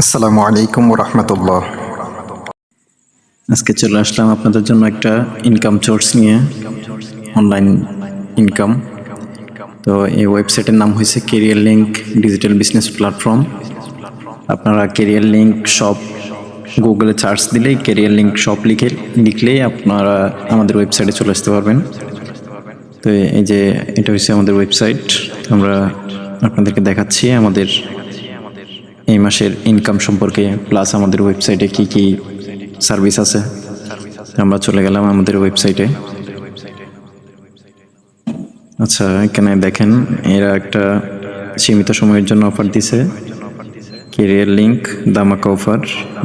আসসালামু আলাইকুম রহমতুল্লাহ। আজকে চলে আসলাম আপনাদের জন্য একটা ইনকাম সোর্স নিয়ে, অনলাইন ইনকাম। তো এই ওয়েবসাইটের নাম হয়েছে career link digital business platform. আপনারা কেরিয়ার লিঙ্ক শপ গুগলে সার্চ দিলেই কেরিয়ার লিঙ্ক শপ লিখলেই আপনারা আমাদের ওয়েবসাইটে চলে আসতে পারবেন। তো এই যে এটা হচ্ছে আমাদের ওয়েবসাইট। আমরা আপনাদেরকে দেখাচ্ছি আমাদের এই মাসের ইনকাম সম্পর্কে, প্লাস আমাদের ওয়েবসাইটে কি কি সার্ভিস আছে। আমরা চলে গেলাম আমাদের ওয়েবসাইটে। আচ্ছা, এখানে দেখেন এরা একটা সীমিত সময়ের জন্য অফার দিছে, কেরিয়ার লিঙ্ক ধামাকা অফার।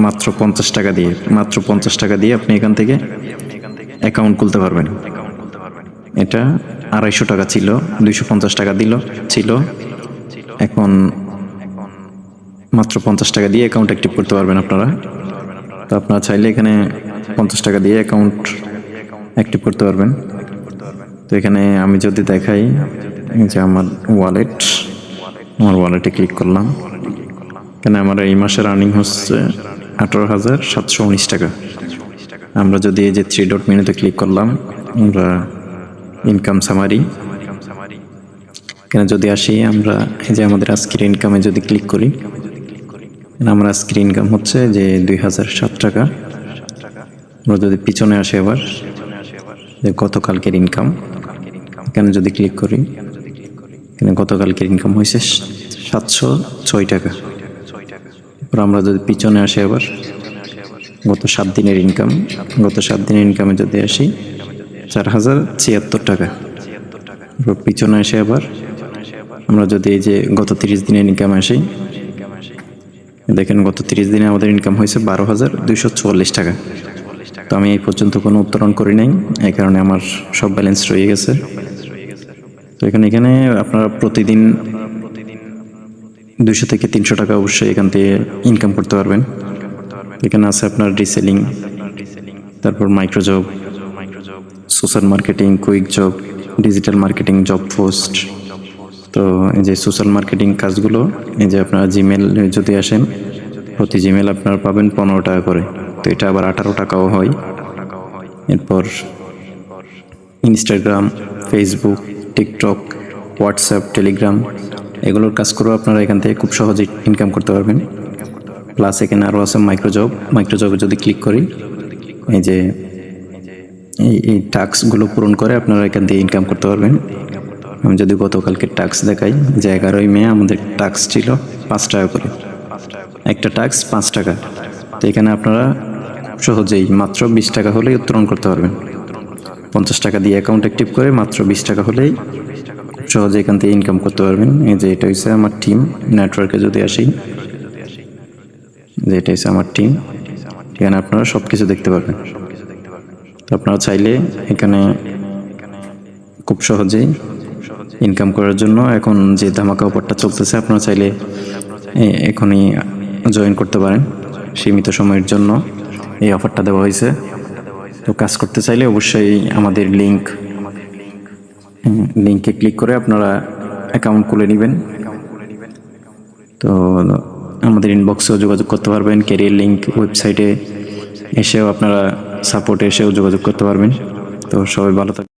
মাত্র 50 টাকা দিয়ে, মাত্র 50 টাকা দিয়ে আপনি এখান থেকে অ্যাকাউন্ট খুলতে পারবেন। এটা 250 টাকা ছিল, 250 টাকা ছিল, এখন মাত্র 50 টাকা দিয়ে অ্যাকাউন্ট অ্যাক্টিভ করতে পারবেন আপনারা। তো আপনারা চাইলে এখানে 50 টাকা দিয়ে অ্যাকাউন্ট অ্যাক্টিভ করতে পারবেন। তো এখানে আমি যদি দেখাই যে আমার ওয়ালেটে ক্লিক করলাম, এখানে আমার এই মাসের আর্নিং হচ্ছে 18,719 টাকা। আমরা যদি এই যে 3 ডট মেনুতে ক্লিক করলাম, আমরা ইনকাম সামারি এখানে যদি আসি, আমরা এই যে আমাদের আজকের ইনকামে যদি ক্লিক করি, আমরা আজকের ইনকাম হচ্ছে যে 2007 টাকা। আমরা যদি পিছনে আসি আবার, যে গতকালকের ইনকাম, এখানে যদি ক্লিক করি, এখানে গতকালকের ইনকাম হয়েছে 706 টাকা। এবার আমরা যদি পিছনে আসি আবার, গত 7 দিনের ইনকাম, গত 7 দিনের ইনকামে যদি আসি 4076 টাকা। এবার পিছনে আসে আবার আমরা যদি এই যে গত 30 দিনের ইনকামে আসি, দেখেন গত 30 দিনে আমাদের ইনকাম হয়েছে 12,244 টাকা। তো আমি এই পর্যন্ত কোনো উত্তোলন করি নাই, এই কারণে আমার সব ব্যালেন্স রয়ে গেছে। তো এখানে আপনারা প্রতিদিন 200 থেকে 300 টাকা অবশ্যই এখান থেকে ইনকাম করতে পারবেন। এখানে আছে আপনার রিসেলিং, তারপর micro job, social marketing, quick job, digital marketing, job post. তো এই যে সোশ্যাল মার্কেটিং কাজগুলো, এই যে আপনারা জিমেল যদি আসেন, প্রতি জিমেল আপনারা পাবেন 15 টাকা করে। তো এটা আবার 18 টাকাও হয়। এরপর Instagram, Facebook, TikTok, WhatsApp, Telegram, এগুলোর কাজ করেও আপনারা এখান থেকে খুব সহজেই ইনকাম করতে পারবেন। প্লাস এখানে আরও আছে মাইক্রো জবে যদি ক্লিক করি, এই যে এই টাস্কগুলো পূরণ করে আপনারা এখান থেকে ইনকাম করতে পারবেন। আমি যদি গতকালকে টাস্ক দেখাই, যে 11ই মে আমাদের টাস্ক ছিল 5 টাকা করে, একটা টাস্ক 5 টাকা। তো এখানে আপনারা সহজেই মাত্র 20 টাকা হলেই উত্তোলন করতে পারবেন। 50 টাকা দিয়ে অ্যাকাউন্ট অ্যাক্টিভ করে মাত্র 20 টাকা হলেই সহজে এখান থেকে ইনকাম করতে পারবেন। এই যে এটা হচ্ছে আমার টিম নেটওয়ার্কে যদি আসি, যে এটা হচ্ছে আমার টিম, এখানে আপনারা সব কিছু দেখতে পারবেন। তো আপনারা চাইলে এখানে খুব সহজেই ইনকাম করার জন্য এখন যে ধামাকা অফারটা চলতেছে, আপনারা চাইলে এখনই জয়েন করতে পারেন। সীমিত সময়ের জন্য এই অফারটা দেওয়া হয়েছে। তো কাজ করতে চাইলে অবশ্যই আমাদের লিঙ্কে ক্লিক করে আপনারা অ্যাকাউন্ট খুলে নেবেন। তো আমাদের ইনবক্সেও যোগাযোগ করতে পারবেন, ক্যারিয়ার লিঙ্ক ওয়েবসাইটে এসেও আপনারা সাপোর্টে এসেও যোগাযোগ করতে পারবেন। তো সবাই ভালো থাকবেন।